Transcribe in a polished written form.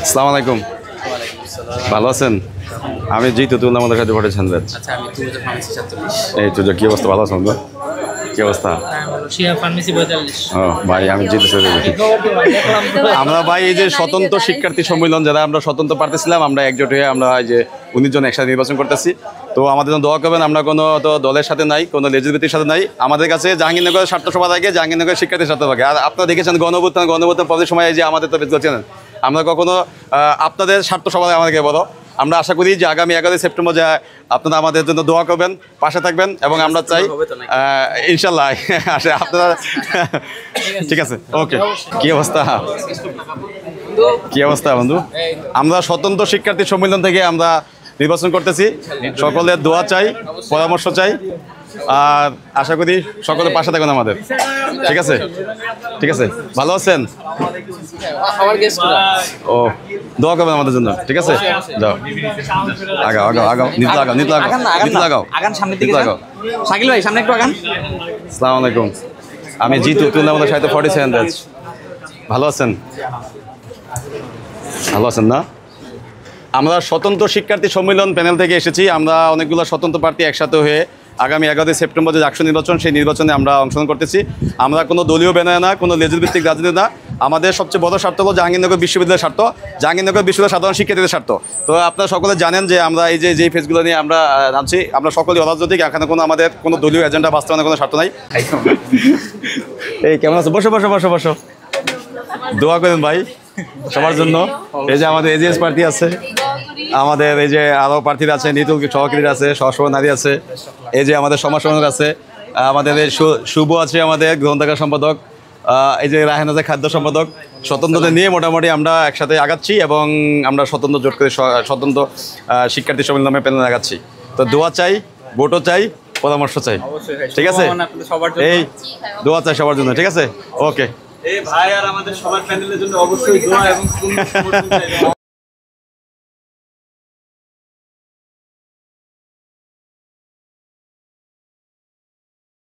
আসসালামু আলাইকুম। ভালো আছেন? আমি জিতু, তুই আমাদের কাছে পড়েছেন ব্যাচ। আচ্ছা, আমি 2045 এই তুই কি অবস্থা? ভালো আছেন তো? কি অবস্থা? ও ভাই, আমি জিতু চলে গেছি। আমরা ভাই এই যে স্বতন্ত্র শিক্ষার্থী সম্মেলন, যারা আমরা স্বতন্ত্র পারতেছিলাম, আমরা একজোট হয়ে আমরা এই যে 19 জন একসাথে নির্বাচন করতেছি। তো আমাদের জন্য দোয়া করবেন। আমরা কোনো তো দলের সাথে নাই, কোনো লেজিসলেটিভের সাথে নাই। আমাদের কাছে জাহাঙ্গীরনগরের স্বার্থ সভা থাকে, জাহাঙ্গীরনগরের শিক্ষার্থীর স্বার্থ থাকে। আর আপনারা দেখেছেন গণঅভ্যুত্থান পদের সময় যে আমাদের তো বেশ চেনেন, আমরা কখনো আপনাদের স্বার্থ সভায় আমাদেরকে বলো। আমরা আশা করি যে আগামী 11 সেপ্টেম্বর যে আপনারা আমাদের জন্য দোয়া করবেন, পাশে থাকবেন, এবং আমরা চাই ইনশাল্লাহ আসে আপনারা। ঠিক আছে, ওকে। কি অবস্থা বন্ধু? আমরা স্বতন্ত্র শিক্ষার্থী সম্মেলন থেকে আমরা নির্বাচন করতেছি। সকলের দোয়া চাই, পরামর্শ চাই, আর আশা করি সকলের পাশে থাকবেন আমাদের। ঠিক আছে, ঠিক আছে। ভালো আছেন? ও, দোয়া করবেন আমাদের জন্য। ঠিক আছে, যাও আগাও আগাও আগাও, নিতে লাগাও, নিতে লাগাও, নিতে লাগাও, নিতে লাগাও। শাকিল ভাই, সামনে একটু আগান। আসসালামু আলাইকুম। আমি জিতু, তুই আমাদের সাথে 47 ব্যাচ। ভালো আছেন? ভালো আছেন না? আমরা স্বতন্ত্র শিক্ষার্থী সম্মেলন প্যানেল থেকে এসেছি। আমরা অনেকগুলো স্বতন্ত্র প্রার্থী একসাথে হয়ে আগামী 11 সেপ্টেম্বর যে ডাকসু নির্বাচন, সেই নির্বাচনে আমরা অংশগ্রহণ করতেছি। আমরা কোনো দলীয় ব্যানার না, কোনো লেজুর ভিত্তিক রাজনীতি না। আমাদের সবচেয়ে বড় স্বার্থ হলো জাহাঙ্গীরনগর বিশ্ববিদ্যালয়ের স্বার্থ, জাহাঙ্গীরনগর বিশ্ববিদ্যালয়ের সাধারণ শিক্ষার্থীদের স্বার্থ। তো আপনারা সকলে জানেন যে আমরা এই যে ফেজগুলো নিয়ে আমরা নামছি, আমরা সকলেই অরাজনৈতিক। এখানে কোনো আমাদের কোনো দলীয় এজেন্ডা বাস্তবায়নের কোনো স্বার্থ নাই। এই কেমন আছে? বসো বসো বসো বসো। দোয়া করেন ভাই সবার জন্য। এই যে আমাদের এজিএস প্রার্থী আছে, আমাদের এই যে আরও প্রার্থীরা আছে, নিতুল সহকারী আছে, সহসভা নারী আছে, এই যে আমাদের সমাজ সমাজক আছে, আমাদের এই শুভ আছে, আমাদের গ্রন্থাগার সম্পাদক, এই যে রায়হান আছে খাদ্য সম্পাদক। স্বতন্ত্রদের নিয়ে মোটামুটি আমরা একসাথে আগাচ্ছি, এবং আমরা স্বতন্ত্র জোট করে স্বতন্ত্র শিক্ষার্থী সম্মেলন নামে প্যানেল আগাচ্ছি। তো দোয়া চাই, ভোটও চাই, পরামর্শ চাই। ঠিক আছে, এই দোয়া চাই সবার জন্য। ঠিক আছে, ওকে। এই ভাই আর আমাদের সবার প্যানেলের জন্য অবশ্যই দোয়া এবং